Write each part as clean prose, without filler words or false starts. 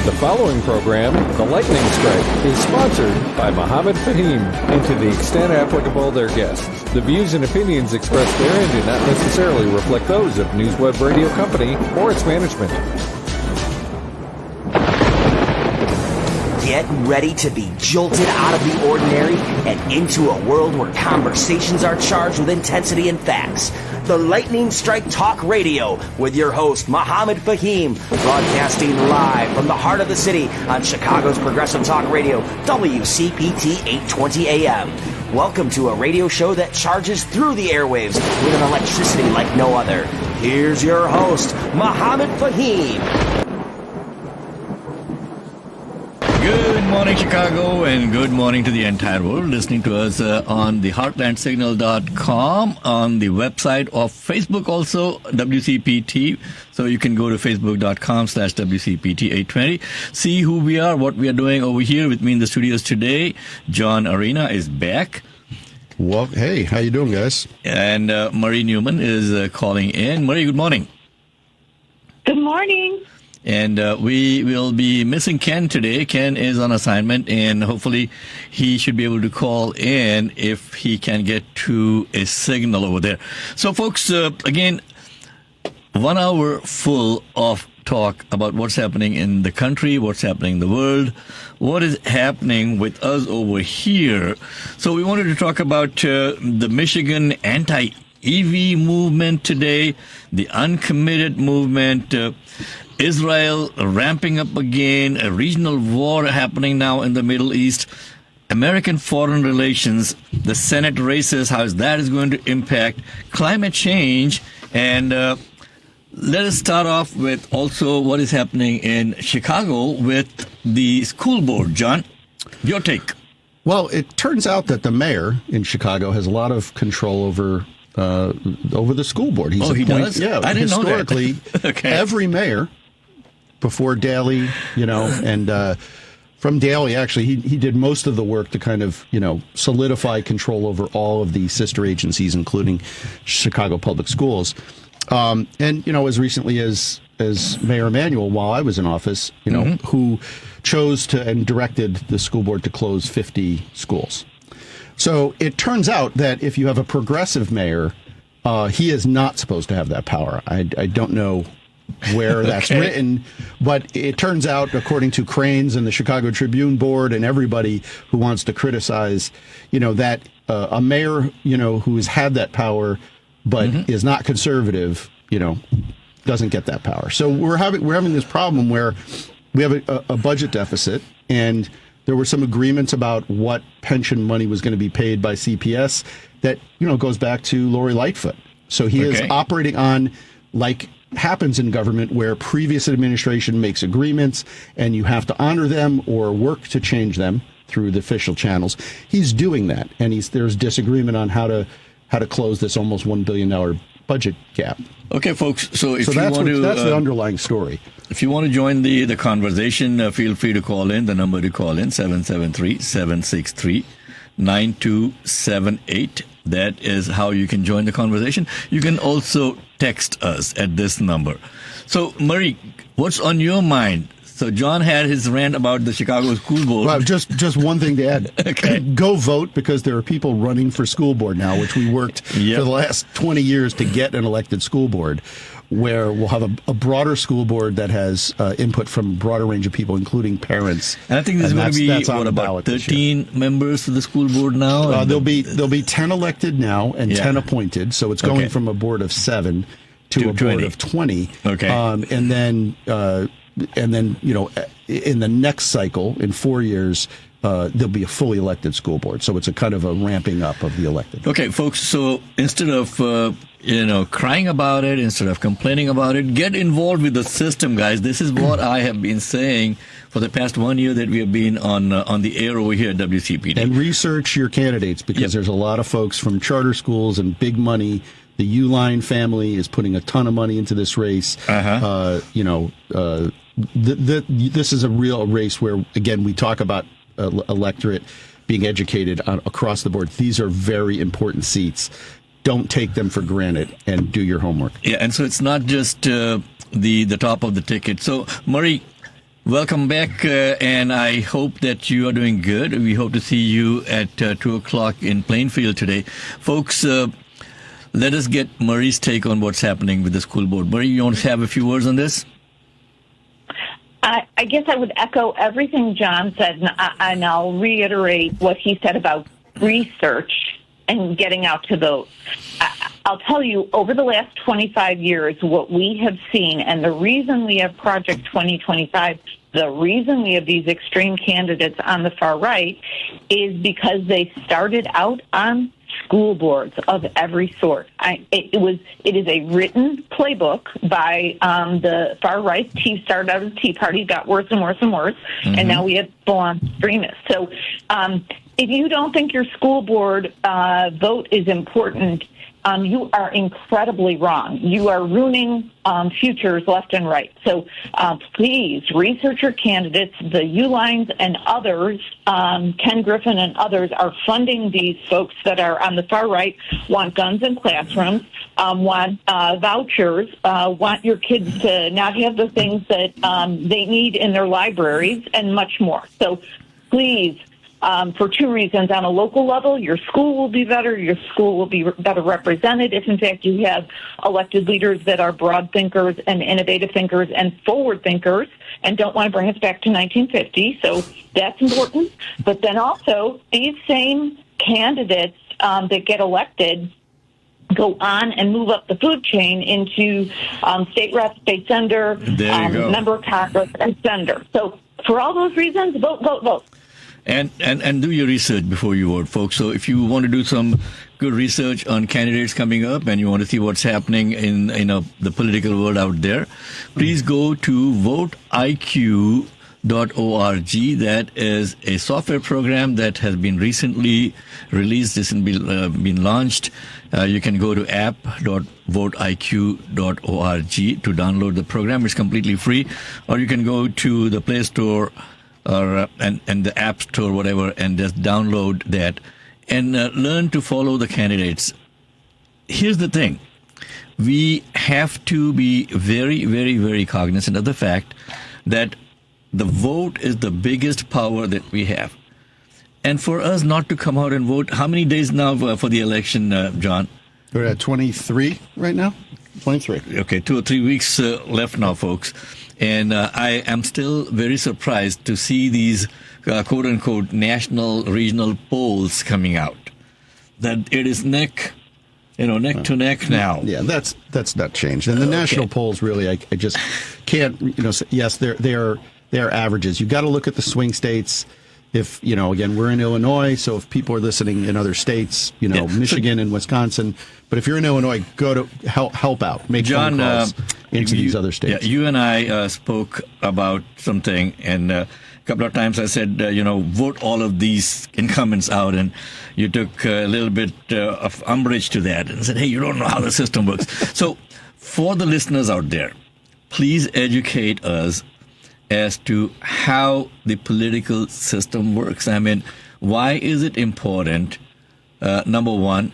The following program, The Lightning Strike, is sponsored by Mohammed Fahim, and to the extent applicable, their guests. The views and opinions expressed therein do not necessarily reflect those of NewsWeb Radio Company or its management. Get ready to be jolted out of the ordinary and into a world where conversations are charged with intensity and facts. The Lightning Strike Talk Radio with your host, Mohammed Fahim, broadcasting live from the heart of the city on Chicago's Progressive Talk Radio, WCPT 820 AM. Welcome to a radio show that charges through the airwaves with an electricity like no other. Here's your host, Mohammed Fahim. Good morning, Chicago, and good morning to the entire world listening to us on the heartlandsignal.com, on the website of Facebook also, WCPT. So you can go to facebook.com/WCPT820. See who we are, what we are doing over here. With me in the studios today, John Arena is back. Well, hey, how you doing, guys? And Marie Newman is calling in. Marie, good morning. Good morning. And we will be missing Ken today. Ken is on assignment, and hopefully he should be able to call in if he can get to a signal over there. So, folks, again, 1 hour full of talk about what's happening in the country, what's happening in the world, what is happening with us over here. So we wanted to talk about the Michigan anti-EV movement today, the uncommitted movement, Israel ramping up again, a regional war happening now in the Middle East, American foreign relations, the Senate races, how that is going to impact climate change, and let us start off with also what is happening in Chicago with the school board. John, your take. Well, it turns out that the mayor in Chicago has a lot of control over the school board. He does? Yeah, I didn't know that. Historically, Okay. Every mayor before Daley, and from Daley, actually, he did most of the work to kind of, solidify control over all of the sister agencies, including Chicago Public Schools. And, as recently as Mayor Emanuel, while I was in office, who chose to and directed the school board to close 50 schools. So it turns out that if you have a progressive mayor, he is not supposed to have that power. I don't know where that's written, but it turns out, according to Cranes and the Chicago Tribune board and everybody who wants to criticize, that a mayor, who has had that power but is not conservative, doesn't get that power. So we're having this problem where we have a budget deficit, and there were some agreements about what pension money was going to be paid by CPS that, goes back to Lori Lightfoot. So he is operating on, like happens in government, where previous administration makes agreements and you have to honor them or work to change them through the official channels. He's doing that, and there's disagreement on how to close this almost $1 billion budget gap. Okay, folks. So if that's the underlying story. If you want to join the conversation, feel free to call in. The number to call in, 773-763-9278. That is how you can join the conversation. You can also text us at this number. So, Marie, what's on your mind? So John had his rant about the Chicago School Board. Well, just one thing to add. Okay. Go vote, because there are people running for school board now, which we worked for the last 20 years to get an elected school board, where we'll have a broader school board that has input from a broader range of people, including parents. And I think there's going to be, about 13 members to the school board now? There'll be 10 elected now and 10 appointed. So it's going from a board of 7 to a board of 20. Okay. And then, in the next cycle, in 4 years, there'll be a fully elected school board. So it's a kind of a ramping up of the elected. Okay, folks, so instead of, crying about it, instead of complaining about it, get involved with the system, guys. This is what I have been saying for the past 1 year that we have been on the air over here at WCPT. And research your candidates, because there's a lot of folks from charter schools and big money. The Uline family is putting a ton of money into this race. This is a real race where, again, we talk about electorate being educated across the board. These are very important seats. Don't take them for granted, and do your homework. Yeah, and so it's not just the top of the ticket. So, Murray, Welcome back, and I hope that you are doing good. We hope to see you at 2 o'clock in Plainfield today. Folks, let us get Murray's take on what's happening with the school board. Murray, you want to have a few words on this? I guess I would echo everything John said, and I'll reiterate what he said about research and getting out to vote. I'll tell you, over the last 25 years, what we have seen, and the reason we have Project 2025, the reason we have these extreme candidates on the far right, is because they started out on school boards of every sort. It is a written playbook by the far right. Started out as Tea Party, got worse and worse and worse, and now we have full-on extremists. So if you don't think your school board vote is important, you are incredibly wrong. You are ruining futures left and right. So please research your candidates. The U-Lines and others, Ken Griffin and others, are funding these folks that are on the far right, want guns in classrooms, want vouchers, want your kids to not have the things that they need in their libraries, and much more. So please, for two reasons. On a local level, your school will be better. Your school will be better represented if, in fact, you have elected leaders that are broad thinkers and innovative thinkers and forward thinkers and don't want to bring us back to 1950. So that's important. But then also, these same candidates that get elected go on and move up the food chain into state rep, state senator, member of Congress, and senator. So for all those reasons, vote, vote, vote. And do your research before you vote, folks. So if you want to do some good research on candidates coming up and you want to see what's happening in the political world out there, please go to voteiq.org. That is a software program that has been recently released. This has been launched. You can go to app.voteiq.org to download the program. It's completely free. Or you can go to the Play Store or and the App Store, whatever, and just download that and learn to follow the candidates. Here's the thing. We have to be very, very, very cognizant of the fact that the vote is the biggest power that we have. And for us not to come out and vote, how many days now for the election, John? We're at 23 right now. 23. Okay, 2 or 3 weeks left now, folks. And I am still very surprised to see these quote-unquote national, regional polls coming out. That it is neck to neck now. Yeah, that's not changed. And the national polls, really, I just can't, yes, they're averages. You've got to look at the swing states. If, again, we're in Illinois, so if people are listening in other states, Michigan and Wisconsin, but if you're in Illinois, go to help out, make phone calls into these other states. Yeah, you and I spoke about something, and a couple of times I said, vote all of these incumbents out, and you took a little bit of umbrage to that and said, hey, you don't know how the system works. So for the listeners out there, please educate us as to how the political system works. I mean, why is it important, number one,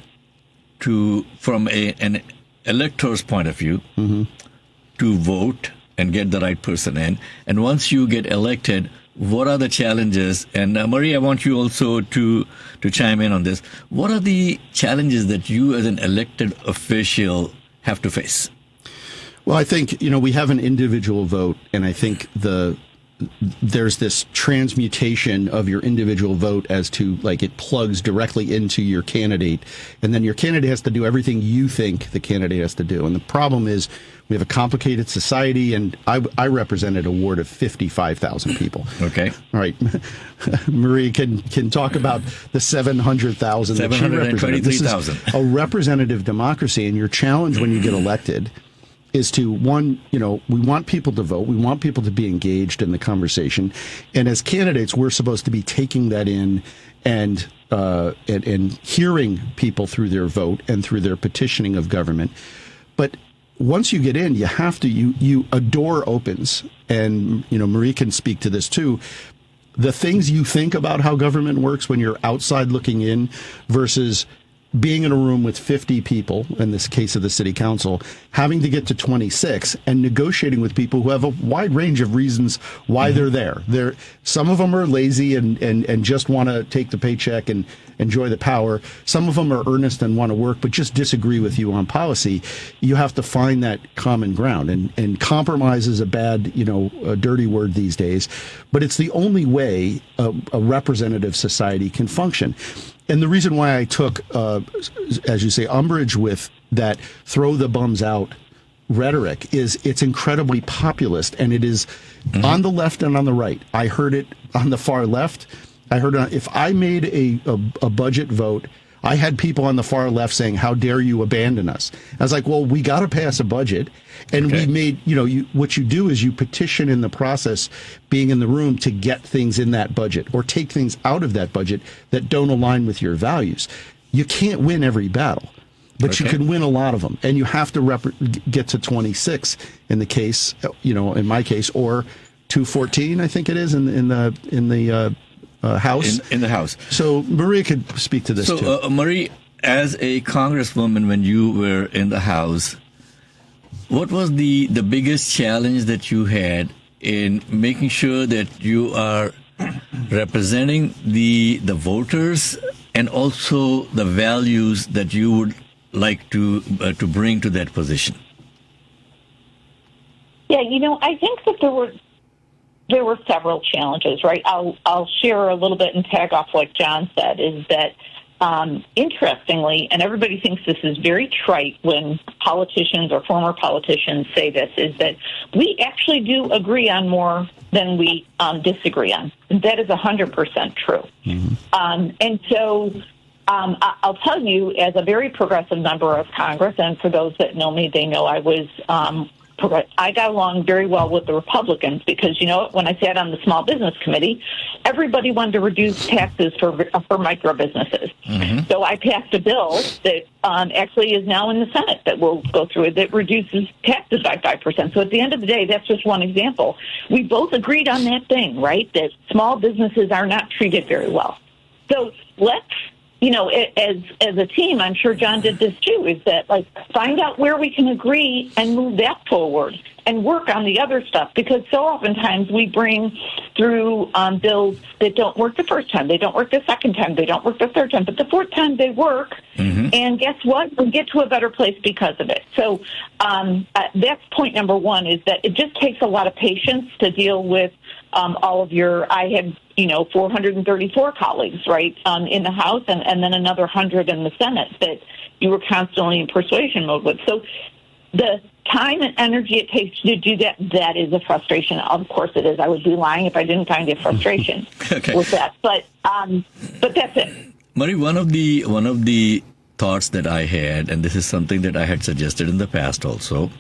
from an elector's point of view, to vote and get the right person in? And once you get elected, what are the challenges? And Marie, I want you also to chime in on this. What are the challenges that you as an elected official have to face? Well, I think, we have an individual vote, and I think there's this transmutation of your individual vote as to, like, it plugs directly into your candidate, and then your candidate has to do everything you think the candidate has to do. And the problem is we have a complicated society, and I represented a ward of 55,000 people. Okay. All right. Marie can talk about the 700,000 that she represented. This is a representative democracy, and your challenge when you get elected is to, one, we want people to vote. We want people to be engaged in the conversation. And as candidates, we're supposed to be taking that in and hearing people through their vote and through their petitioning of government. But once you get in, you have to, a door opens. And, Marie can speak to this too. The things you think about how government works when you're outside looking in versus being in a room with 50 people, in this case of the city council, having to get to 26 and negotiating with people who have a wide range of reasons why they're there. Some of them are lazy and just want to take the paycheck and enjoy the power. Some of them are earnest and want to work, but just disagree with you on policy. You have to find that common ground. And compromise is a bad, a dirty word these days, but it's the only way a representative society can function. And the reason why I took, as you say, umbrage with that throw the bums out rhetoric is it's incredibly populist, and it is on the left and on the right. I heard it on the far left. I heard if I made a budget vote, I had people on the far left saying, "How dare you abandon us?" I was like, "Well, we got to pass a budget." And we made, what you do is you petition in the process, being in the room, to get things in that budget or take things out of that budget that don't align with your values. You can't win every battle, but you can win a lot of them. And you have to get to 26 in the case, in my case, or 214, I think it is in the House. In the House. So Maria could speak to this too. So, Marie, as a congresswoman, when you were in the House, what was the biggest challenge that you had in making sure that you are representing the voters and also the values that you would like to bring to that position? Yeah, I think that there were several challenges, right? I'll share a little bit and tag off what John said, is that interestingly, and everybody thinks this is very trite when politicians or former politicians say this, is that we actually do agree on more than we disagree on. That is 100% true. And so I'll tell you, as a very progressive member of Congress, and for those that know me, they know I got along very well with the Republicans because, when I sat on the Small Business Committee, everybody wanted to reduce taxes for micro businesses. So I passed a bill that actually is now in the Senate that we'll go through that reduces taxes by 5%. So at the end of the day, that's just one example. We both agreed on that thing, right, that small businesses are not treated very well. So let's, as a team, I'm sure John did this too, is that find out where we can agree and move that forward and work on the other stuff, because so oftentimes we bring through bills that don't work the first time, they don't work the second time, they don't work the third time, but the fourth time they work, and guess what? We get to a better place because of it. So that's point number one, is that it just takes a lot of patience to deal with all of I had 434 colleagues, right, in the House, and then another 100 in the Senate that you were constantly in persuasion mode with. So the time and energy it takes to do that is a frustration. Of course it is. I would be lying if I didn't find a frustration with that. But that's it. Marie, one of the thoughts that I had, and this is something that I had suggested in the past also,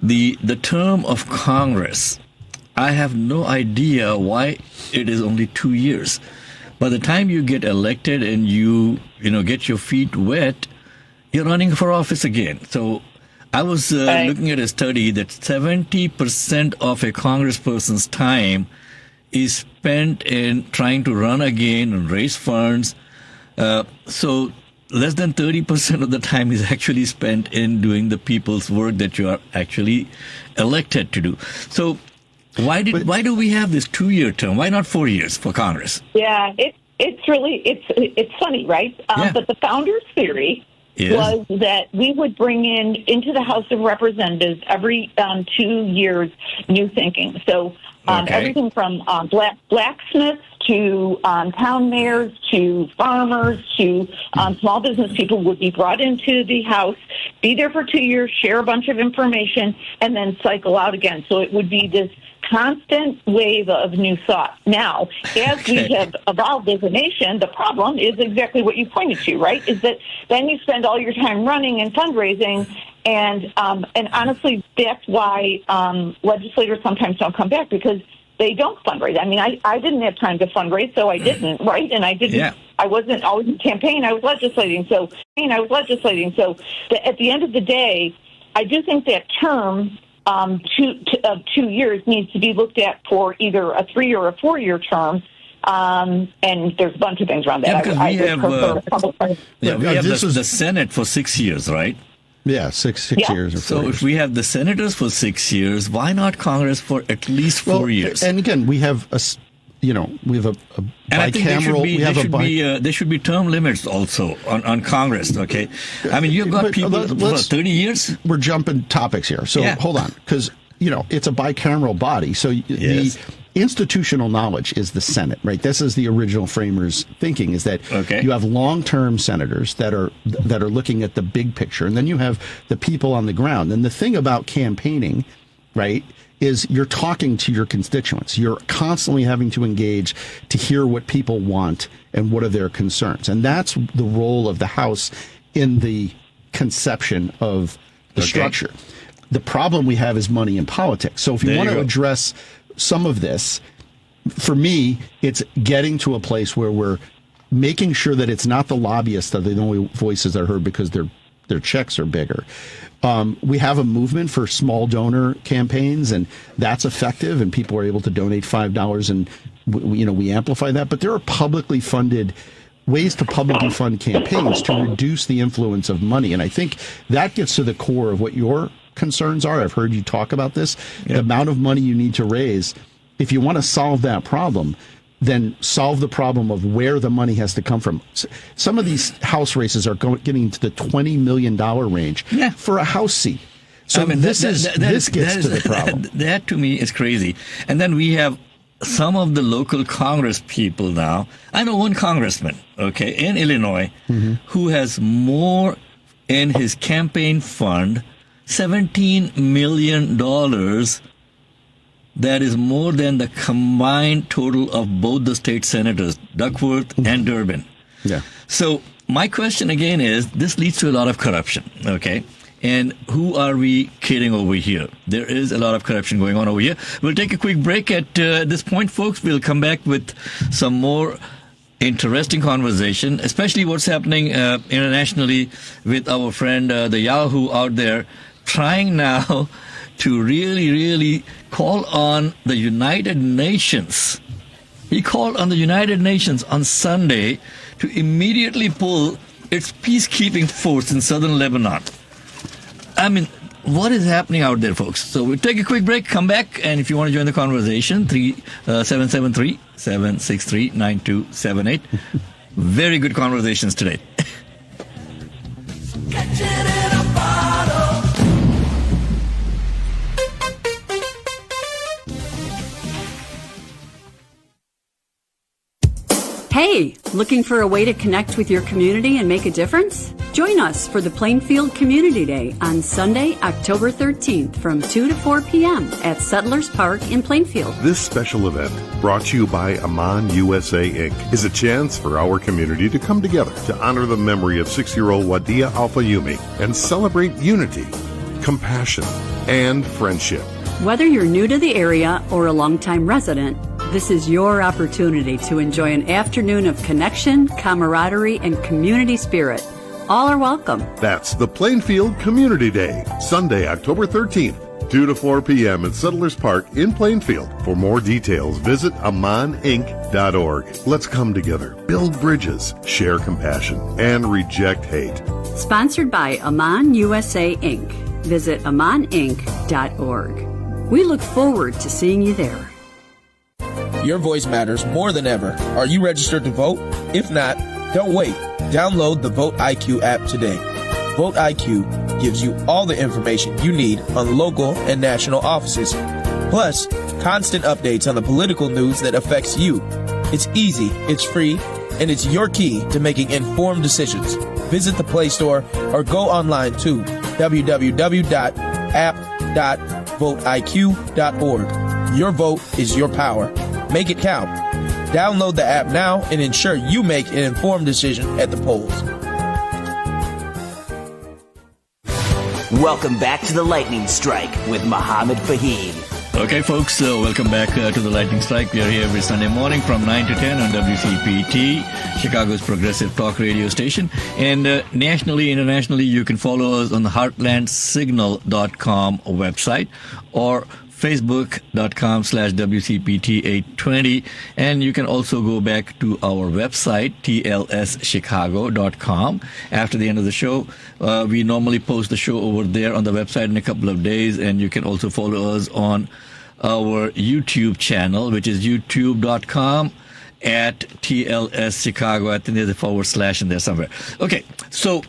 the term of Congress, I have no idea why it is only 2 years. By the time you get elected and you get your feet wet, you're running for office again. So I was looking at a study that 70% of a congressperson's time is spent in trying to run again and raise funds. So less than 30% of the time is actually spent in doing the people's work that you are actually elected to do. So why do we have this 2-year term? Why not 4 years for Congress? Yeah, it's really funny, right? But the founders' theory was that we would bring into the House of Representatives every 2 years new thinking. So everything from blacksmiths to town mayors to farmers to small business people would be brought into the House, be there for 2 years, share a bunch of information, and then cycle out again. So it would be this constant wave of new thought. Now, as we have evolved as a nation, the problem is exactly what you pointed to, right? Is that then you spend all your time running and fundraising, and honestly, that's why legislators sometimes don't come back, because they don't fundraise. I mean, I didn't have time to fundraise, so I didn't, right? And I didn't. Yeah. I wasn't always in campaign. I was legislating. So at the end of the day, I do think that term of 2 years needs to be looked at for either a 3 or a 4 year term, And there's a bunch of things around that. Yeah, because I would prefer Republican. we have this was- the Senate for 6 years, right? Yeah, six Yeah. years or 4 So years. if we have the senators for 6 years, why not Congress for at least 4 years? And again, we have a And I think bicameral. there should be term limits also on Congress. Okay, I mean you've got But people let's- 30 years. We're jumping topics here, so Yeah. hold on, because it's a bicameral body. So Yes. the institutional knowledge is the Senate, right? This is the original framers' thinking: is that Okay. you have long-term senators that are looking at the big picture, and then you have the people on the ground. And the thing about campaigning, right, is you're talking to your constituents. You're constantly having to engage to hear what people want and what are their concerns. And that's the role of the House in the conception of the Okay. structure. The problem we have is money in politics. So if you There want you to go. address some of this, for me, it's getting to a place where we're making sure that it's not the lobbyists that are the only voices that are heard because their checks are bigger. We have a movement for small donor campaigns, and that's effective, and people are able to donate $5, and we amplify that. But there are publicly funded ways to publicly fund campaigns to reduce the influence of money, and I think that gets to the core of what your concerns are. I've heard you talk about this. The amount of money you need to raise, if you want to solve that problem, then solve the problem of where the money has to come from. Some of these House races are getting into the $20 million range for a House seat. So I mean, this gets to the problem. That to me is crazy. And then we have some of the local Congress people now. I know one congressman, okay, in Illinois, who has more in his campaign fund, $17 million. That is more than the combined total of both the state senators, Duckworth and Durbin. Yeah. So my question again is, this leads to a lot of corruption, okay? And who are we kidding over here? There is a lot of corruption going on over here. We'll take a quick break at this point, folks. We'll come back with some more interesting conversation, especially what's happening internationally with our friend, the Yahoo out there, trying now to really call on the United Nations. He called on the United Nations on Sunday to immediately pull its peacekeeping force in southern Lebanon. I mean, what is happening out there, folks? So we'll take a quick break, come back, and if you want to join the conversation, 773-763-9278. Very good conversations today. Hey, looking for a way to connect with your community and make a difference? Join us for the Plainfield Community Day on Sunday, October 13th from 2 to 4 p.m. at Settlers Park in Plainfield. This special event, brought to you by Aman USA Inc., is a chance for our community to come together to honor the memory of 6-year-old Wadia Al-Fayumi and celebrate unity, compassion, and friendship. Whether you're new to the area or a longtime resident, this is your opportunity to enjoy an afternoon of connection, camaraderie, and community spirit. All are welcome. That's the Plainfield Community Day, Sunday, October 13th, 2 to 4 p.m. at Settlers Park in Plainfield. For more details, visit amaninc.org. Let's come together, build bridges, share compassion, and reject hate. Sponsored by Aman USA Inc. Visit amaninc.org. We look forward to seeing you there. Your voice matters more than ever. Are you registered to vote? If not, don't wait. Download the Vote IQ app today. Vote IQ gives you all the information you need on local and national offices, plus constant updates on the political news that affects you. It's easy, it's free, and it's your key to making informed decisions. Visit the Play Store or go online to www.app.voteiq.org. Your vote is your power. Make it count. Download the app now and ensure you make an informed decision at the polls. Welcome back to the Lightning Strike with Mohammed Fahim. Okay, folks, so welcome back to the Lightning Strike. We are here every Sunday morning from 9 to 10 on WCPT, Chicago's progressive talk radio station. And nationally, internationally, you can follow us on the heartlandsignal.com website or facebook.com/WCPT820. And you can also go back to our website, tlschicago.com. After the end of the show, we normally post the show over there on the website in a couple of days. And you can also follow us on our YouTube channel, which is youtube.com at TLS Chicago. I think there's a / in there somewhere. Okay, so,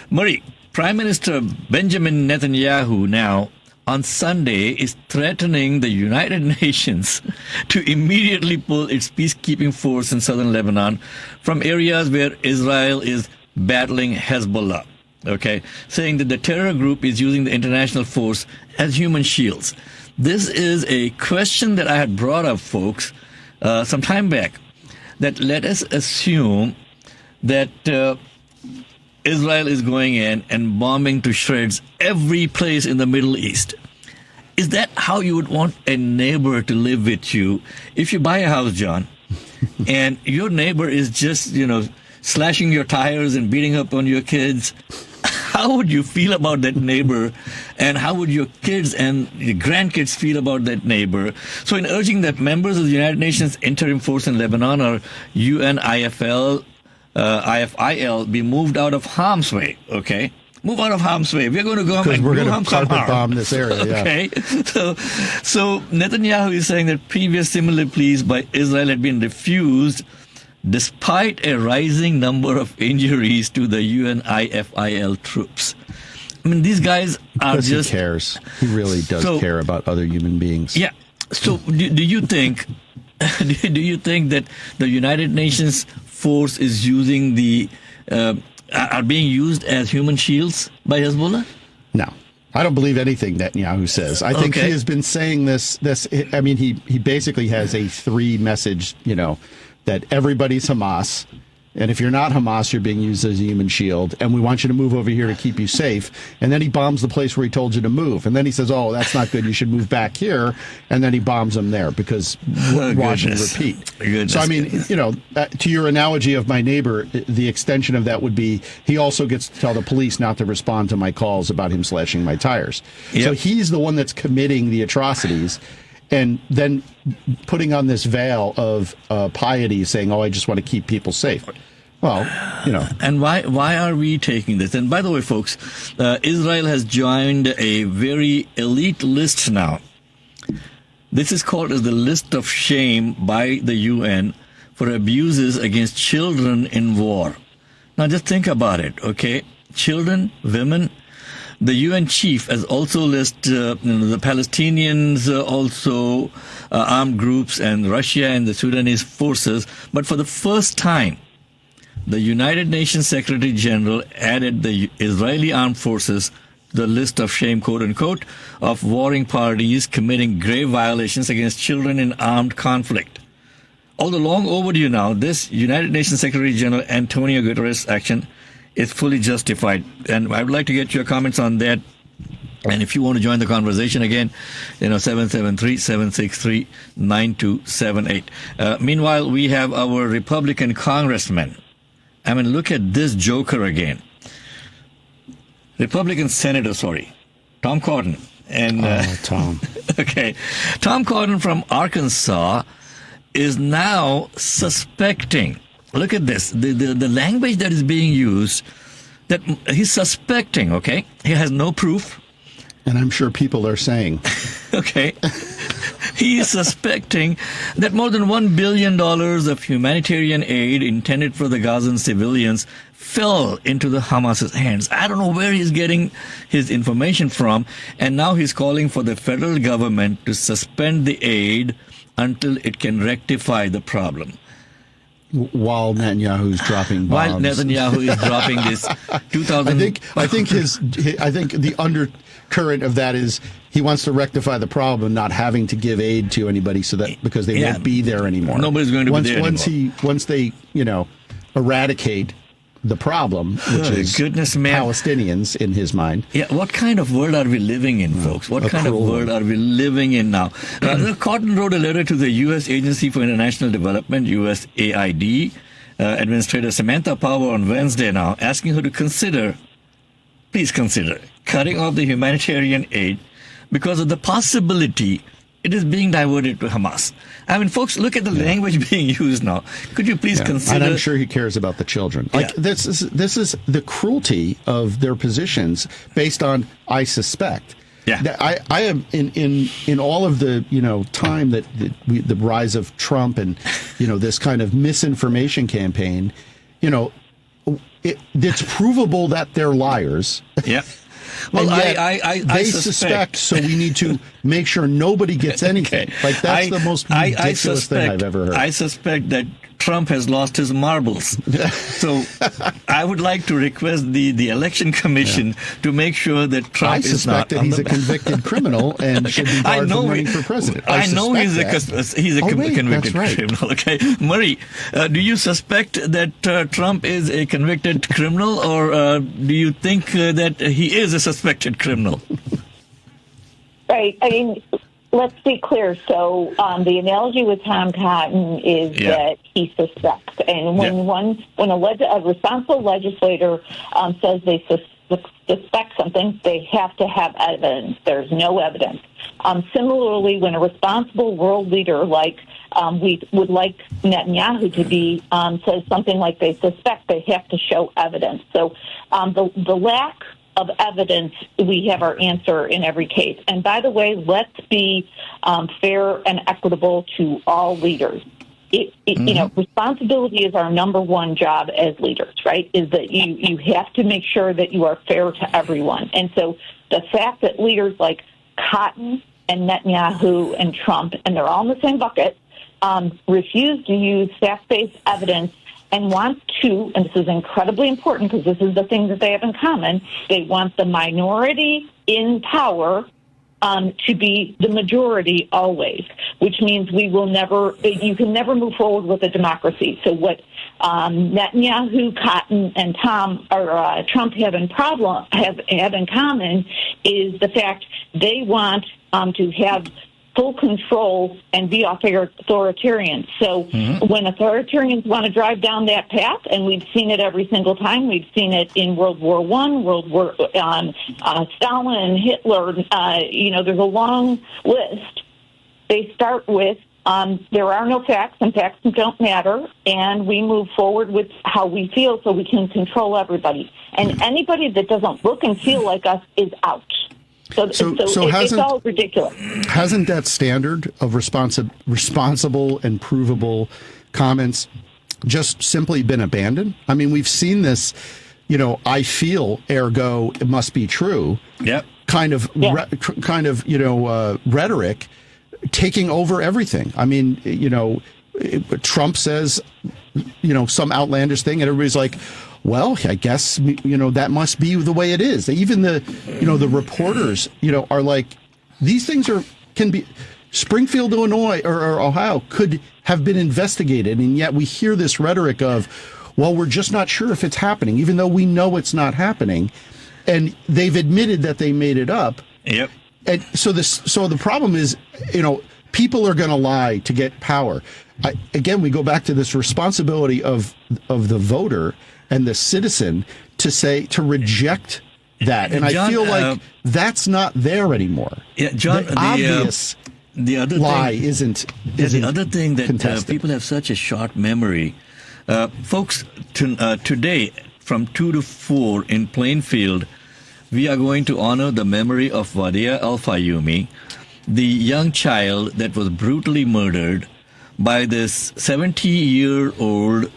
Murray, Prime Minister Benjamin Netanyahu now on Sunday is threatening the United Nations to immediately pull its peacekeeping force in southern Lebanon from areas where Israel is battling Hezbollah. Okay, saying that the terror group is using the international force as human shields. This is a question that I had brought up, folks, some time back, that let us assume that Israel is going in and bombing to shreds every place in the Middle East. Is that how you would want a neighbor to live with you? If you buy a house, John, and your neighbor is just, slashing your tires and beating up on your kids, how would you feel about that neighbor? And how would your kids and your grandkids feel about that neighbor? So in urging that members of the United Nations Interim Force in Lebanon, or UNIFIL, be moved out of harm's way, okay? Move out of harm's way. We're going to go and we're going do to carpet harm. bomb this area, yeah. Okay? So Netanyahu is saying that previous similar pleas by Israel had been refused despite a rising number of injuries to the UNIFIL troops. I mean, these guys are because just... he cares. He really does care about other human beings. Yeah. So do you think... Do you think that the United Nations force is using are being used as human shields by Hezbollah? No. I don't believe anything Netanyahu says. I think he has been saying this. I mean, he basically has a 3-message, that everybody's Hamas, and if you're not Hamas, you're being used as a human shield, and we want you to move over here to keep you safe. And then he bombs the place where he told you to move. And then he says, oh, that's not good, you should move back here. And then he bombs them there because watch and repeat. So, I mean, to your analogy of my neighbor, the extension of that would be he also gets to tell the police not to respond to my calls about him slashing my tires. Yep. So he's the one that's committing the atrocities. And then putting on this veil of piety, saying, oh, I just want to keep people safe. Well, And why are we taking this? And by the way, folks, Israel has joined a very elite list now. This is called as the list of shame by the UN for abuses against children in war. Now, just think about it, okay? Children, women. The UN chief has also listed the Palestinians, also armed groups, and Russia and the Sudanese forces. But for the first time, the United Nations Secretary General added the Israeli armed forces to the list of shame, quote unquote, of warring parties committing grave violations against children in armed conflict. Although long overdue now, this United Nations Secretary General Antonio Guterres action is fully justified. And I would like to get your comments on that. And if you want to join the conversation again, 773-763-9278. Meanwhile, we have our Republican congressman. I mean, look at this joker again. Republican Senator, Tom Cotton. And Tom. Okay. Tom Cotton from Arkansas is now suspecting. Look at this. The language that is being used, that he's suspecting, okay? He has no proof. And I'm sure people are saying. Okay. He is suspecting that more than $1 billion of humanitarian aid intended for the Gazan civilians fell into the Hamas's hands. I don't know where he's getting his information from. And now he's calling for the federal government to suspend the aid until it can rectify the problem. While Netanyahu's dropping bombs. While Netanyahu is dropping this 2000. I think the undercurrent of that is he wants to rectify the problem, not having to give aid to anybody, so that because they won't be there anymore. Nobody's going to be there anymore. Once they eradicate the problem, which is Palestinians in his mind. Yeah, what kind of world are we living in, folks? What kind of world are we living in now? Cotton wrote a letter to the U.S. Agency for International Development, USAID, Administrator Samantha Power on Wednesday now, asking her to please consider, cutting off the humanitarian aid because of the possibility it is being diverted to Hamas. I mean, folks, look at the language being used now. Could you please consider? And I'm sure he cares about the children. Like this is the cruelty of their positions based on I suspect. Yeah. I am in all of the time that the rise of Trump and this kind of misinformation campaign, it's provable that they're liars. Yeah. Well, I suspect, so we need to make sure nobody gets anything. Like that's the most ridiculous thing I've ever heard. I suspect that Trump has lost his marbles. So I would like to request the election commission to make sure that Trump is not. I suspect that he's a convicted criminal and should be barred from running for president. I know he's a convicted criminal. Okay, Murray, do you suspect that Trump is a convicted criminal, or do you think that he is a suspected criminal? Right. I mean, let's be clear. So the analogy with Tom Cotton is that he suspects. And when a responsible legislator says they suspect something, they have to have evidence. There's no evidence. Similarly, when a responsible world leader like we would like Netanyahu to be says something like they suspect, they have to show evidence. So the lack of evidence, we have our answer in every case. And by the way, let's be fair and equitable to all leaders. Responsibility is our number one job as leaders, right? Is that you have to make sure that you are fair to everyone. And so the fact that leaders like Cotton and Netanyahu and Trump, and they're all in the same bucket, refuse to use fact-based evidence and want to, and this is incredibly important because this is the thing that they have in common, they want the minority in power to be the majority always, which means you can never move forward with a democracy. So what Netanyahu, Cotton, and Trump have in common is the fact they want to have full control and be authoritarian. So when authoritarians want to drive down that path, and we've seen it every single time, we've seen it in World War I, Stalin, Hitler, there's a long list. They start with there are no facts, and facts don't matter, and we move forward with how we feel so we can control everybody. And anybody that doesn't look and feel like us is out. So it's all ridiculous. Hasn't that standard of responsible and provable comments just simply been abandoned? I mean, we've seen this, I feel, ergo, it must be true. Yep. Kind of rhetoric taking over everything. I mean, Trump says, some outlandish thing, and everybody's like, well, I guess, that must be the way it is. Even the reporters, are like, these things can be, Springfield, Illinois, or Ohio could have been investigated. And yet we hear this rhetoric of, well, we're just not sure if it's happening, even though we know it's not happening. And they've admitted that they made it up. Yep. And so the problem is, people are going to lie to get power. Again, we go back to this responsibility of the voter and the citizen to reject that. And John, I feel like that's not there anymore. Yeah, John, the obvious lie isn't the other thing that people have such a short memory. Folks, today from 2 to 4 in Plainfield, we are going to honor the memory of Wadia Al-Fayumi, the young child that was brutally murdered by this 70-year-old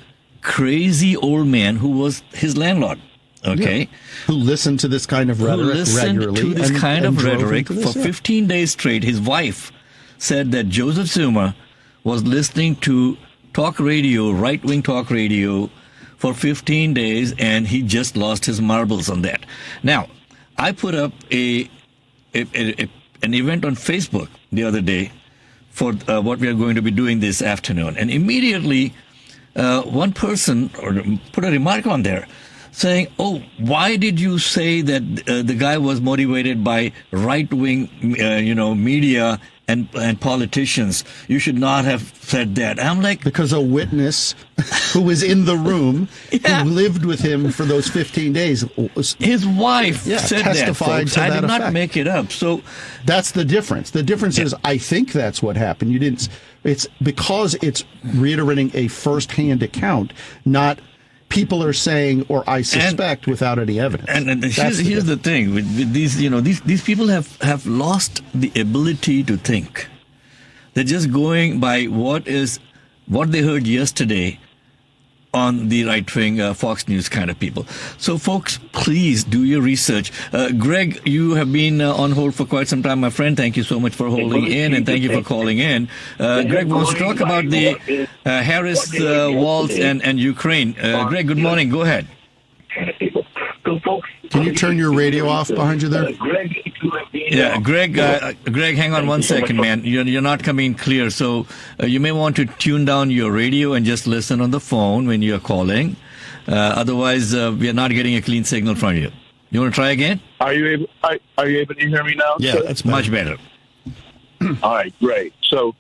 crazy old man who was his landlord. Okay, who listened to this kind of rhetoric regularly. For 15 days straight. His wife said that Joseph Zuma was listening to talk radio, right-wing talk radio, for 15 days, and he just lost his marbles on that. Now, I put up an event on Facebook the other day for what we are going to be doing this afternoon, and immediately one person put a remark on there saying, "Oh, why did you say that the guy was motivated by right-wing, media and politicians, you should not have said that. I'm like, because a witness who was in the room, Yeah. who lived with him for those 15 days, his wife said that, testified folks. to I that did not effect. make it up. So That's the difference. The difference is, I think that's what happened. You didn't. It's because it's reiterating a first-hand account, not people are saying or I suspect without any evidence. And That's here's the thing with these, these people have lost the ability to think. They're just going by what they heard yesterday on the right-wing Fox News kind of people. So, folks, please do your research. Greg, you have been on hold for quite some time, my friend. Thank you so much for holding in, and thank you for calling in. Greg wants to talk about the Harris waltz and Ukraine. Greg, good morning. Go ahead. Can you turn your radio off behind you there? Yeah, Greg, hang on 1 second, man. You're not coming clear. So you may want to tune down your radio and just listen on the phone when you're calling. Otherwise, we are not getting a clean signal from you. You want to try again? Are you able to hear me now? Yeah, that's better. Much better. All right, great. So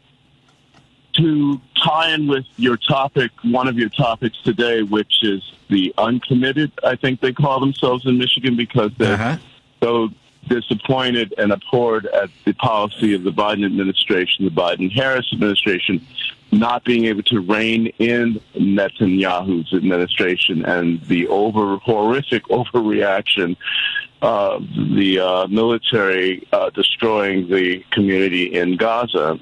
to tie in with your topic, one of your topics today, which is the uncommitted, I think they call themselves in Michigan because they're so disappointed and abhorred at the policy of the Biden administration, the Biden-Harris administration, not being able to rein in Netanyahu's administration and the horrific overreaction of the military destroying the community in Gaza.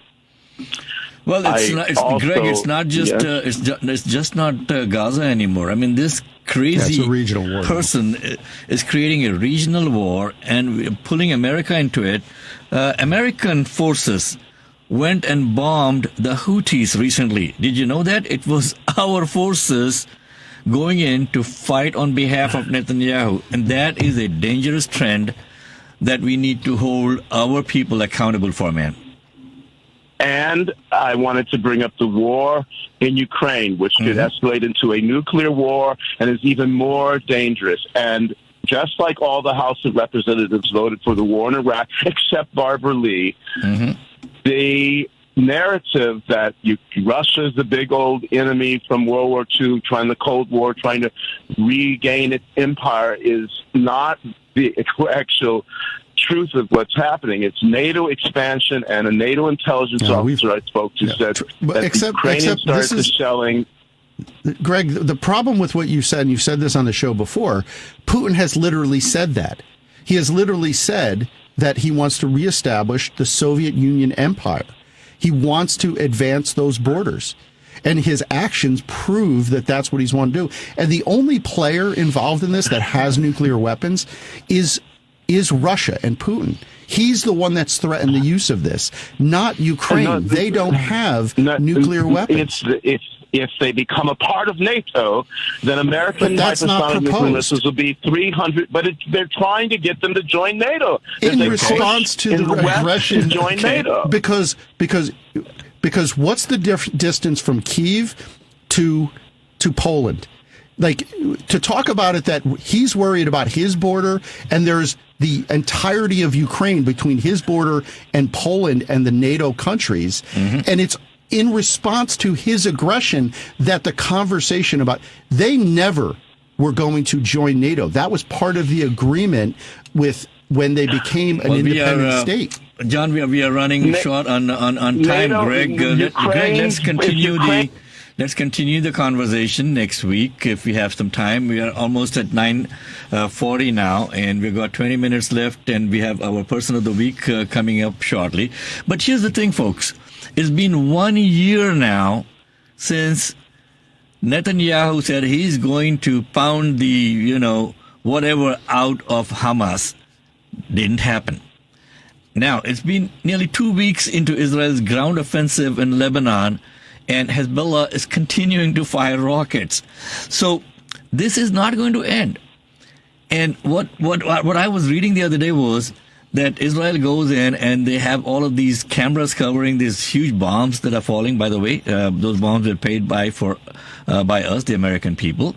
Well, Greg, it's not just it's just not Gaza anymore. I mean, this crazy a regional war person is creating a regional war and pulling America into it. American forces went and bombed the Houthis recently. Did you know that? It was our forces going in to fight on behalf of Netanyahu, and that is a dangerous trend that we need to hold our people accountable for, man. And I wanted to bring up the war in Ukraine, which could escalate into a nuclear war and is even more dangerous. And just like all the House of Representatives voted for the war in Iraq, except Barbara Lee, the narrative that Russia is the big old enemy from World War II, trying the Cold War, trying to regain its empire is not the actual truth of what's happening. It's NATO expansion, and a NATO intelligence officer I spoke to said that Ukrainians started shelling. Greg, the problem with what you said, and you've said this on the show before, Putin has literally said that. He has literally said that he wants to reestablish the Soviet Union empire. He wants to advance those borders. And his actions prove that that's what he's wanting to do. And the only player involved in this that has nuclear weapons is Russia and Putin. He's the one that's threatened the use of this, not Ukraine. They don't have nuclear weapons. If they become a part of NATO, then American hypersonic nuclear missiles will be 300. But they're trying to get them to join NATO. In response to the aggression to join NATO. Because what's the distance from Kyiv to Poland? Like, to talk about it that he's worried about his border, and there's the entirety of Ukraine between his border and Poland and the NATO countries, and it's in response to his aggression that the conversation about they never were going to join NATO. That was part of the agreement with when they became an independent state. John, we are running short on time. NATO, Greg, let's continue the conversation next week if we have some time. We are almost at 9:40 now, and we've got 20 minutes left, and we have our person of the week coming up shortly. But here's the thing, folks. It's been 1 year now since Netanyahu said he's going to pound the, whatever out of Hamas. Didn't happen. Now, it's been nearly 2 weeks into Israel's ground offensive in Lebanon, and Hezbollah is continuing to fire rockets. So this is not going to end. And what I was reading the other day was that Israel goes in and they have all of these cameras covering these huge bombs that are falling. By the way, those bombs were paid by us, the American people.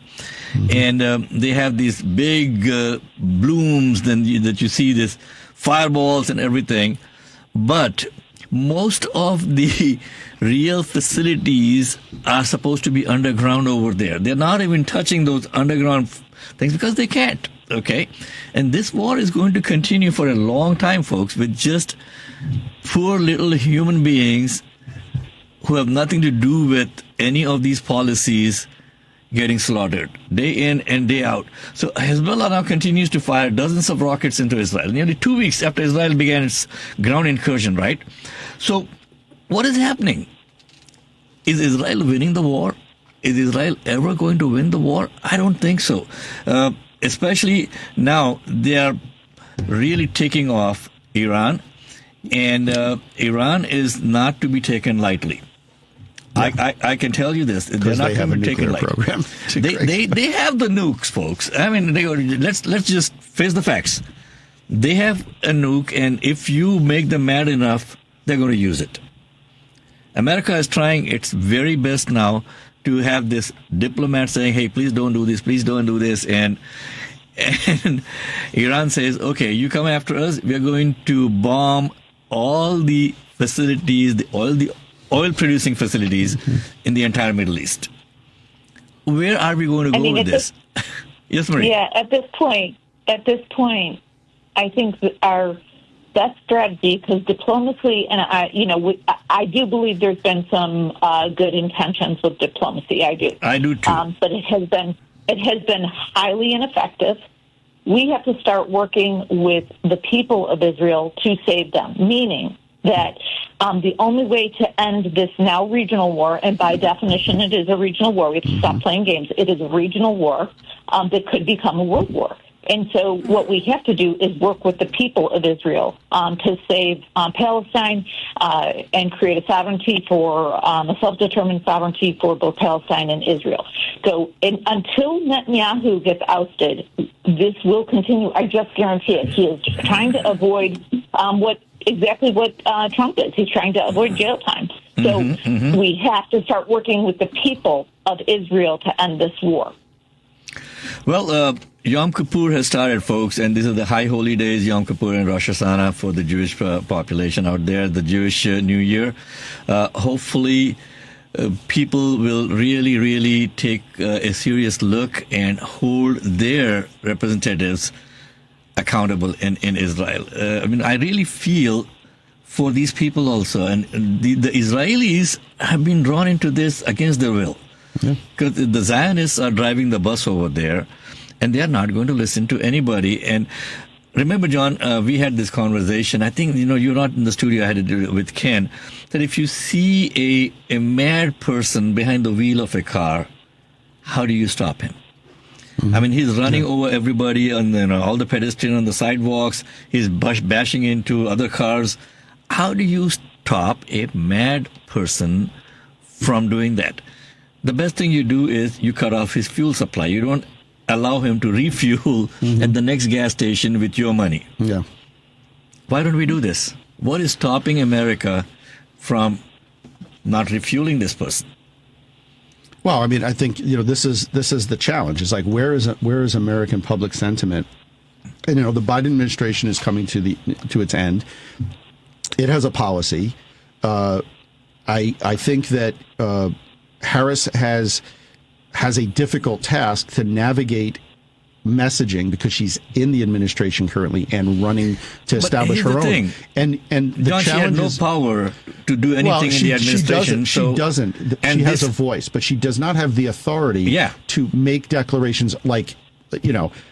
And they have these big blooms that you see, this fireballs and everything. But most of the real facilities are supposed to be underground over there. They're not even touching those underground things because they can't. Okay? And this war is going to continue for a long time, folks, with just poor little human beings who have nothing to do with any of these policies getting slaughtered day in and day out. So Hezbollah now continues to fire dozens of rockets into Israel, nearly 2 weeks after Israel began its ground incursion, right? So what is happening? Is Israel winning the war? Is Israel ever going to win the war? I don't think so. Especially now they are really taking off Iran, and Iran is not to be taken lightly. Yeah. I can tell you this: they're not going to be taken lightly. They have the nukes, folks. I mean, let's just face the facts. They have a nuke, and if you make them mad enough, they're going to use it. America is trying its very best now to have this diplomat saying, "Hey, please don't do this. Please don't do this," and Iran says, "Okay, you come after us. We're going to bomb all the facilities, all the oil-producing facilities in the entire Middle East." Where are we going to go with this? Yes, Marie. Yeah, at this point, I think that our best strategy, because diplomacy, and I do believe there's been some good intentions with diplomacy. I do. I do too. But it has been highly ineffective. We have to start working with the people of Israel to save them, meaning that the only way to end this now regional war, and by definition it is a regional war, we have to stop playing games, it is a regional war that could become a world war. And so what we have to do is work with the people of Israel to save Palestine and create a sovereignty for a self-determined sovereignty for both Palestine and Israel. So until Netanyahu gets ousted, this will continue. I just guarantee it. He is trying to avoid what Trump is. He's trying to avoid jail time. So we have to start working with the people of Israel to end this war. Well, Yom Kippur has started, folks, and these are the high holy days, Yom Kippur and Rosh Hashanah for the Jewish population out there, the Jewish New Year. Hopefully, people will really, really take a serious look and hold their representatives accountable in Israel. I mean, I really feel for these people also, and the Israelis have been drawn into this against their will. Because the Zionists are driving the bus over there, and they are not going to listen to anybody. And remember, John, we had this conversation. I think, you're not in the studio. I had to do it with Ken. That if you see a mad person behind the wheel of a car, how do you stop him? I mean, he's running over everybody on all the pedestrians on the sidewalks. He's bashing into other cars. How do you stop a mad person from doing that? The best thing you do is you cut off his fuel supply. You don't allow him to refuel at the next gas station with your money. Yeah. Why don't we do this? What is stopping America from not refueling this person? Well, I mean, I think this is the challenge. It's like where is American public sentiment? And the Biden administration is coming to its end. It has a policy. I think that Harris has a difficult task to navigate messaging because she's in the administration currently and running to establish her own. Thing. And the John, challenge she had no power to do anything in the administration. She doesn't. She has a voice, but she does not have the authority to make declarations like,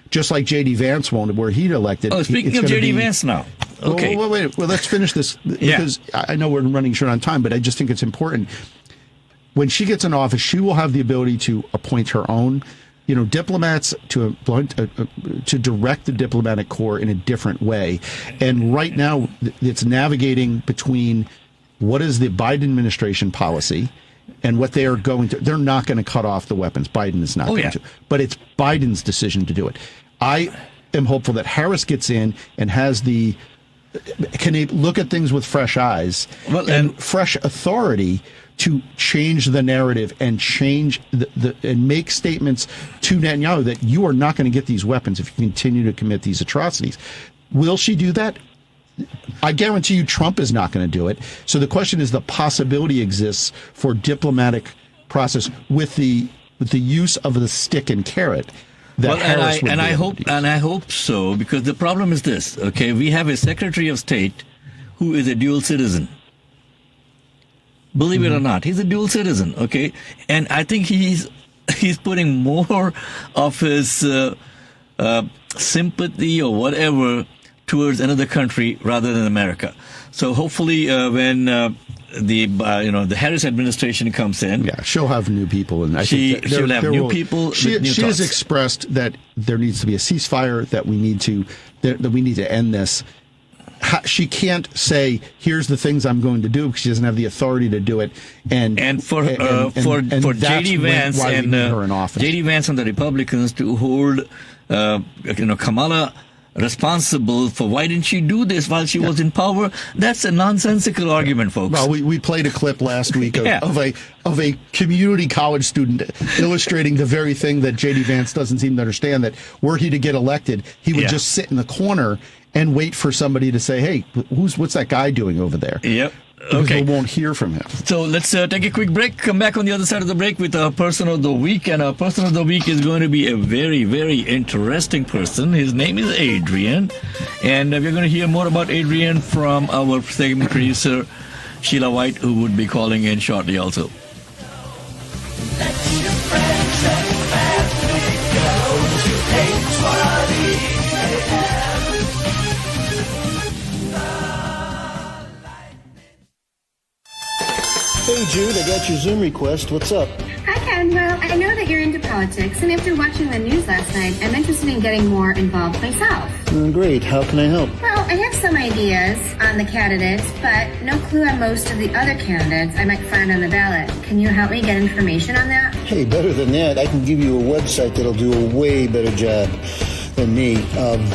just like J.D. Vance won't, where he'd elected. Oh, speaking of J.D. Vance now. Okay. Well, wait. Well, let's finish this because I know we're running short on time, but I just think it's important. When she gets in office, she will have the ability to appoint her own, diplomats to direct the diplomatic corps in a different way. And right now, it's navigating between what is the Biden administration policy and what they are going to. They're not going to cut off the weapons. Biden is not going to. But it's Biden's decision to do it. I am hopeful that Harris gets in and has can look at things with fresh eyes and fresh authority to change the narrative and change and make statements to Netanyahu that you are not going to get these weapons if you continue to commit these atrocities. Will she do that? I guarantee you Trump is not going to do it. So the question is, the possibility exists for diplomatic process with the use of the stick and carrot. That Harris would be able to use. I hope so, because the problem is this. Okay, we have a Secretary of State who is a dual citizen. Believe it or not, he's a dual citizen. Okay, and I think he's putting more of his sympathy or whatever towards another country rather than America. So hopefully, when the Harris administration comes in, she'll have new people, and she'll have new people. She has expressed that there needs to be a ceasefire, that we need to end this. She can't say, "Here's the things I'm going to do," because she doesn't have the authority to do it. And for J.D. Vance and J.D. Vance and the Republicans to hold Kamala responsible for why didn't she do this while she was in power, that's a nonsensical argument, folks. Well, we played a clip last week of a community college student illustrating the very thing that J.D. Vance doesn't seem to understand, that were he to get elected, he would just sit in the corner and wait for somebody to say, "Hey, what's that guy doing over there?" Yep. Because we won't hear from him. So let's take a quick break. Come back on the other side of the break with our person of the week. And our person of the week is going to be a very, very interesting person. His name is Adrian. And we're going to hear more about Adrian from our segment producer, Sheila White, who would be calling in shortly also. Hey Jude, I got your Zoom request. What's up? Hi Ken. Well, I know that you're into politics, and after watching the news last night, I'm interested in getting more involved myself. Great. How can I help? Well, I have some ideas on the candidates, but no clue on most of the other candidates I might find on the ballot. Can you help me get information on that? Hey, better than that, I can give you a website that'll do a way better job than me.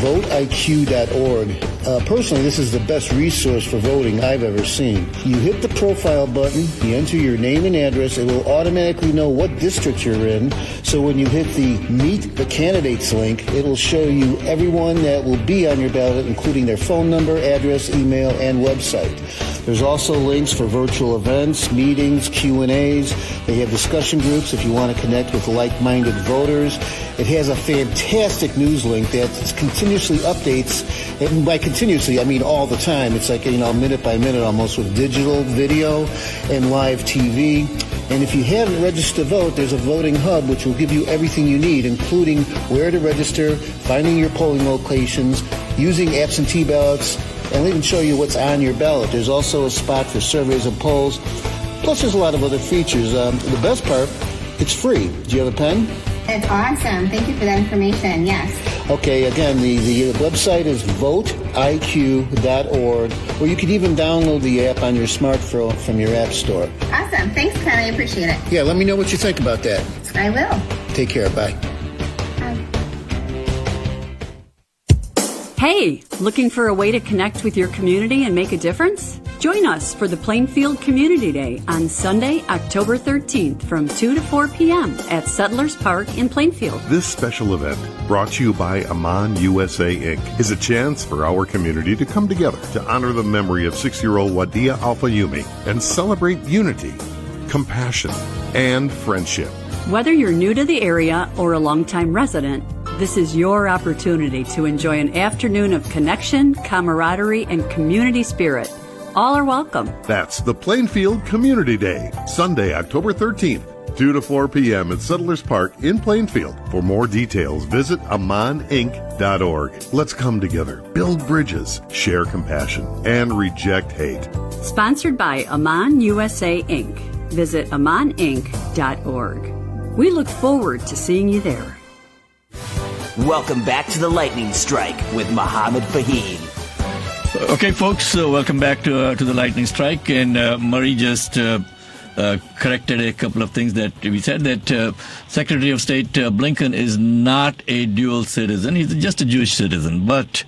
VoteIQ.org. Personally, this is the best resource for voting I've ever seen. You hit the profile button, you enter your name and address, it will automatically know what district you're in. So when you hit the Meet the Candidates link, it'll show you everyone that will be on your ballot, including their phone number, address, email, and website. There's also links for virtual events, meetings, Q&As. They have discussion groups if you want to connect with like-minded voters. It has a fantastic news link that continuously updates, and by continuously, I mean all the time. It's like, minute by minute almost, with digital, video, and live TV. And if you haven't registered to vote, there's a voting hub which will give you everything you need, including where to register, finding your polling locations, using absentee ballots, and they'll even show you what's on your ballot. There's also a spot for surveys and polls. Plus, there's a lot of other features. The best part, it's free. Do you have a pen? It's awesome. Thank you for that information. Yes. Okay, again, the website is VoteIQ.org, or you can even download the app on your smartphone from your app store. Awesome. Thanks, Ken. I appreciate it. Yeah, let me know what you think about that. I will. Take care. Bye. Hey, looking for a way to connect with your community and make a difference? Join us for the Plainfield Community Day on Sunday, October 13th from 2 to 4 p.m. at Settlers Park in Plainfield. This special event, brought to you by Aman USA Inc., is a chance for our community to come together to honor the memory of 6-year-old Wadia Alfayumi and celebrate unity, compassion, and friendship. Whether you're new to the area or a longtime resident, this is your opportunity to enjoy an afternoon of connection, camaraderie, and community spirit. All are welcome. That's the Plainfield Community Day, Sunday, October 13th, 2 to 4 p.m. at Settlers Park in Plainfield. For more details, visit AmanInc.org. Let's come together, build bridges, share compassion, and reject hate. Sponsored by Aman USA Inc. Visit AmanInc.org. We look forward to seeing you there. Welcome back to the Lightning Strike with Mohammed Fahim. Okay, folks, welcome back to the Lightning Strike. And Murray just corrected a couple of things that we said, that Secretary of State Blinken is not a dual citizen. He's just a Jewish citizen. But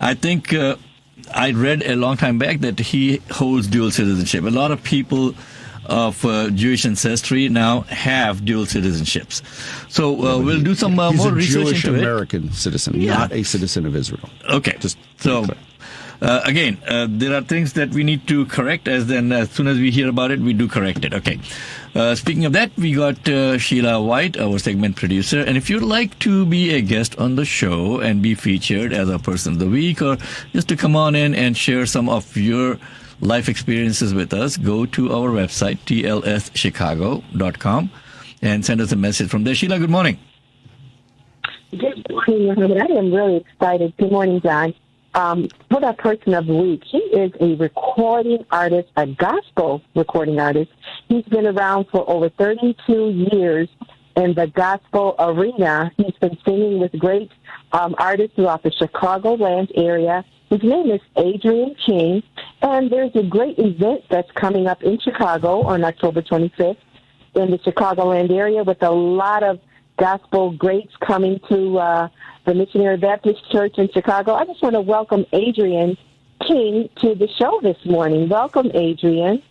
I think I read a long time back that he holds dual citizenship. A lot of people of Jewish ancestry now have dual citizenships. So we'll do some more research into it. He's a Jewish American citizen, not a citizen of Israel. Okay. Again, there are things that we need to correct, as soon as we hear about it, we do correct it. Okay. Speaking of that, we got Sheila White, our segment producer. And if you'd like to be a guest on the show and be featured as a person of the week, or just to come on in and share some of your life experiences with us, go to our website, tlschicago.com, and send us a message from there. Sheila, good morning. Good morning, Mohammed. I am really excited. Good morning, John. For that person of the week, he is a recording artist, a gospel recording artist. He's been around for over 32 years in the gospel arena. He's been singing with great artists throughout the Chicagoland area. His name is Adrian King, and there's a great event that's coming up in Chicago on October 25th in the Chicagoland area with a lot of gospel greats coming to the Missionary Baptist Church in Chicago. I just want to welcome Adrian King to the show this morning. Welcome, Adrian.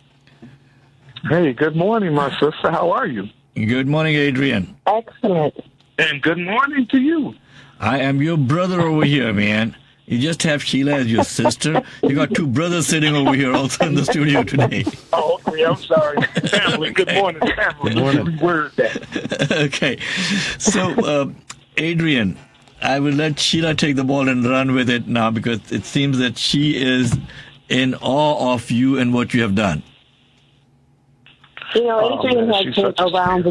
Hey, good morning, my sister. How are you? Good morning, Adrian. Excellent. And good morning to you. I am your brother over here, man. You just have Sheila as your sister. You got two brothers sitting over here also in the studio today. Oh, okay. I'm sorry. Family. Good morning, family. Good morning. Reword that. Okay. So, Adrian, I will let Sheila take the ball and run with it now, because it seems that she is in awe of you and what you have done. You know, Adrian has been around the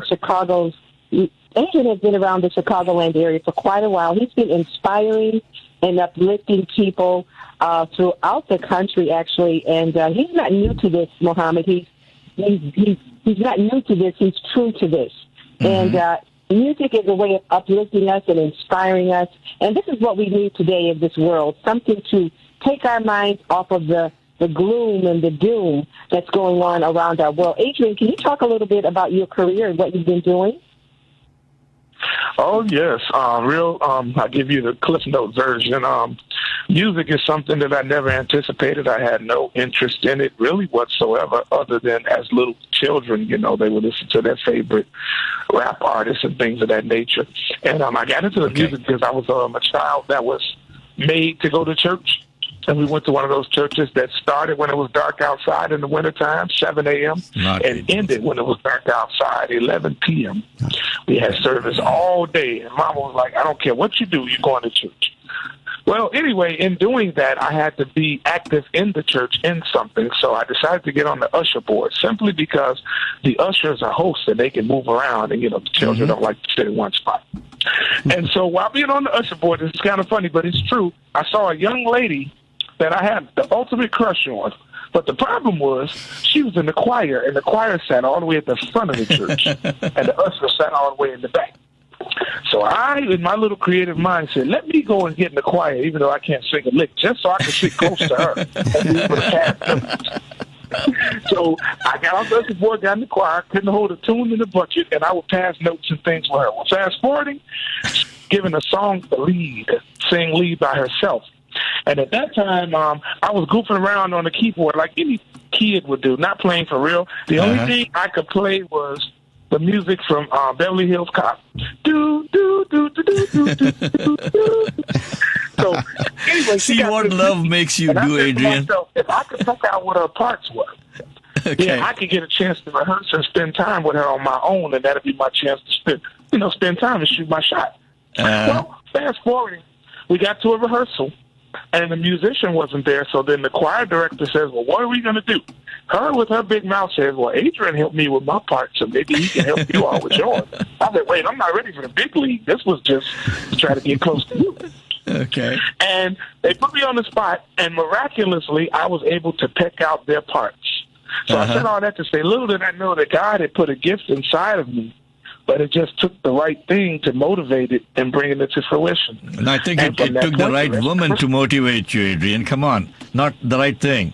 Adrian has been around the Chicagoland area for quite a while. He's been inspiring and uplifting people throughout the country, actually. And he's not new to this, Mohammed. He's not new to this. He's true to this. Mm-hmm. And music is a way of uplifting us and inspiring us. And this is what we need today in this world, something to take our minds off of the gloom and the doom that's going on around our world. Adrian, can you talk a little bit about your career and what you've been doing? Oh, yes. I'll give you the Cliff Note version. Music is something that I never anticipated. I had no interest in it really whatsoever, other than as little children, you know, they would listen to their favorite rap artists and things of that nature. And I got into the music because I was a child that was made to go to church. And we went to one of those churches that started when it was dark outside in the wintertime, 7 a.m., and ended when it was dark outside, 11 p.m. We had service all day, and Mama was like, I don't care what you do, you're going to church. Well, anyway, in doing that, I had to be active in the church in something, so I decided to get on the usher board, simply because the ushers are hosts and they can move around, and, you know, the children don't like to sit in one spot. And so while being on the usher board, it's kind of funny, but it's true, I saw a young lady that I had the ultimate crush on. But the problem was she was in the choir, and the choir sat all the way at the front of the church, and the usher sat all the way in the back. So I, in my little creative mind, said, let me go and get in the choir, even though I can't sing a lick, just so I can sit close to her and be able to pass notes. So I got on the usher board, got in the choir, couldn't hold a tune in the bucket, and I would pass notes and things for her. Well, fast forwarding, giving a song the lead, sing lead by herself. And at that time, I was goofing around on the keyboard like any kid would do, not playing for real. The only thing I could play was the music from Beverly Hills Cop. Do, do, do, do, do, do, do, do, do. So, anyway, see what love makes you do, Adrian. Myself, if I could pick out what her parts were, then I could get a chance to rehearse and spend time with her on my own, and that'd be my chance to spend time and shoot my shot. Well, fast forwarding, we got to a rehearsal. And the musician wasn't there, so then the choir director says, well, what are we going to do? Her, with her big mouth, says, well, Adrian helped me with my part, so maybe he can help you all with yours. I said, wait, I'm not ready for the big league. This was just to try to get close to you. Okay. And they put me on the spot, and miraculously, I was able to pick out their parts. So I said all that to say, little did I know that God had put a gift inside of me, but it just took the right thing to motivate it and bring it to fruition. And I think it took the right woman to motivate you, Adrian. Come on, not the right thing.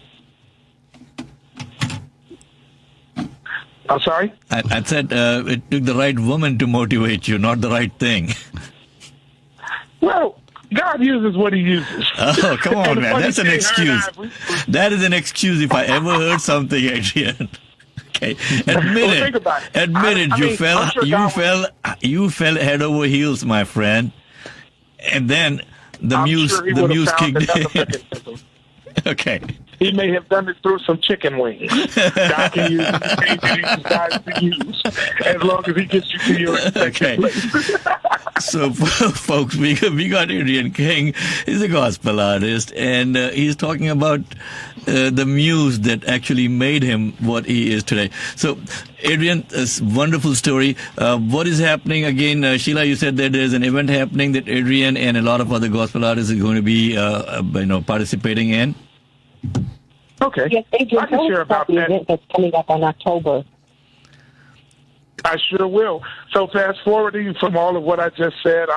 I'm sorry? I said it took the right woman to motivate you, not the right thing. Well, God uses what he uses. Oh, come on, man. That's an excuse. That is an excuse if I ever heard something, Adrian. Okay. Admit it. You fell head over heels, my friend. And then the muse kicked in. Okay. He may have done it through some chicken wings. God can use anything he decides to use, as long as he gets you to your expected place. So, folks, we got Adrian King. He's a gospel artist, and he's talking about the muse that actually made him what he is today. So, Adrian, a wonderful story. What is happening again? Sheila, you said that there's an event happening that Adrian and a lot of other gospel artists are going to be, participating in. Okay. Yes, Adrian, I can share about the that. event that's coming up in October. I sure will. So fast forwarding from all of what I just said,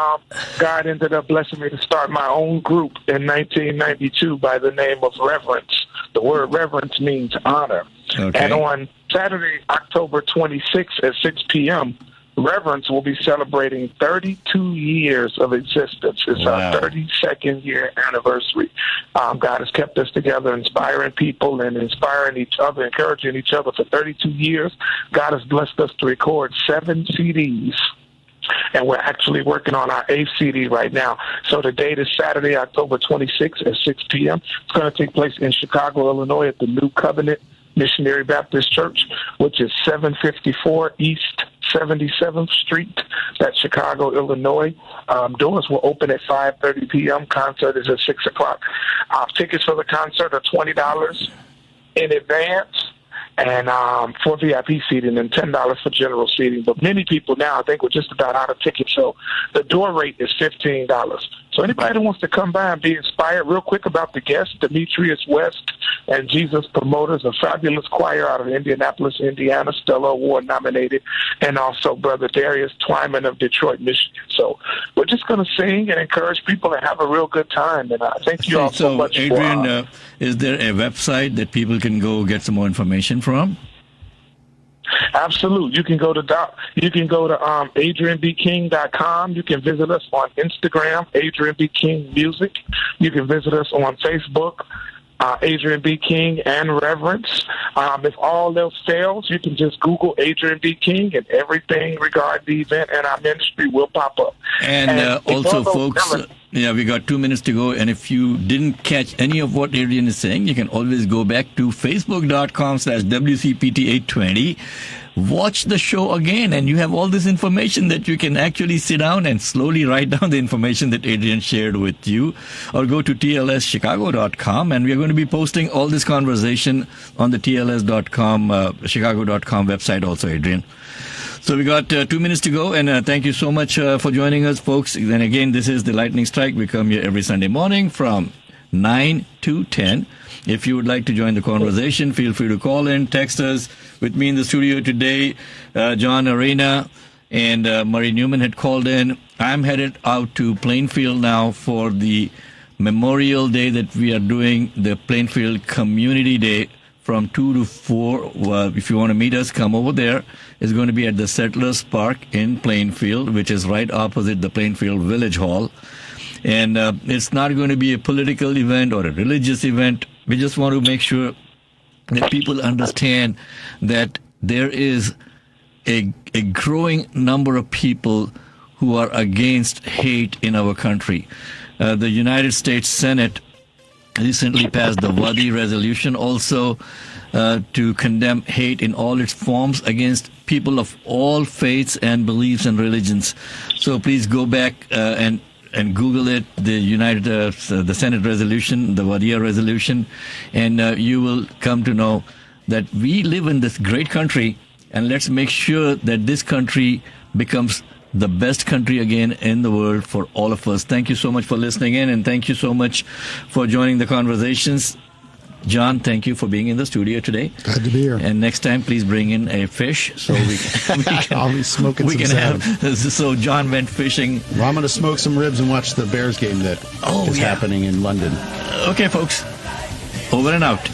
God ended up blessing me to start my own group in 1992 by the name of Reverence. The word reverence means honor. Okay. And on Saturday, October 26th at 6 p.m., Reverence will be celebrating 32 years of existence. It's our 32nd year anniversary. God has kept us together, inspiring people and inspiring each other, encouraging each other for 32 years. God has blessed us to record 7 CDs. And we're actually working on our 8th CD right now. So the date is Saturday, October 26th at 6 p.m. It's going to take place in Chicago, Illinois at the New Covenant Missionary Baptist Church, which is 754 East 77th Street. That's Chicago, Illinois. Doors will open at 5:30 p.m. Concert is at 6 o'clock. Tickets for the concert are $20 in advance, and for VIP seating, and $10 for general seating. But many people now, I think, we're just about out of tickets, so the door rate is $15. So anybody that wants to come by and be inspired, real quick about the guests, Demetrius West and Jesus Promoters, a fabulous choir out of Indianapolis, Indiana, Stellar Award nominated, and also Brother Darius Twyman of Detroit, Michigan. So we're just going to sing and encourage people to have a real good time. And I thank you all so much. Adrian, is there a website that people can go get some more information from? Absolutely. You can go to AdrianBKing.com. You can visit us on Instagram, Adrian B. King Music. You can visit us on Facebook, Adrian B. King and Reverence. If all else fails, you can just Google Adrian B. King, and everything regarding the event and our ministry will pop up. And also, folks, we got 2 minutes to go. And if you didn't catch any of what Adrian is saying, you can always go back to Facebook.com/WCPT820. Watch the show again, and you have all this information that you can actually sit down and slowly write down the information that Adrian shared with you, or go to TLSChicago.com, and we're going to be posting all this conversation on the TLS.com, Chicago.com website also, Adrian. So we got 2 minutes to go, and thank you so much for joining us, folks. And again, this is the Lightning Strike. We come here every Sunday morning from 9 to 10. If you would like to join the conversation, feel free to call in, text us. With me in the studio today, John Arena and Murray Newman had called in. I'm headed out to Plainfield now for the Memorial Day that we are doing, the Plainfield Community Day from 2 to 4. If you want to meet us, come over there. It's going to be at the Settlers Park in Plainfield, which is right opposite the Plainfield Village Hall. And it's not going to be a political event or a religious event. We just want to make sure that people understand that there is a growing number of people who are against hate in our country. The United States Senate recently passed the Wadi resolution also to condemn hate in all its forms against people of all faiths and beliefs and religions. So please go back and Google it, the Senate resolution, the Wadia resolution, and you will come to know that we live in this great country, and let's make sure that this country becomes the best country again in the world for all of us. Thank you so much for listening in, and thank you so much for joining the conversations. John, thank you for being in the studio today. Glad to be here. And next time, please bring in a fish so we can I'll be smoking some salmon. So John went fishing. Well, I'm going to smoke some ribs and watch the Bears game that is happening in London. Okay, folks. Over and out.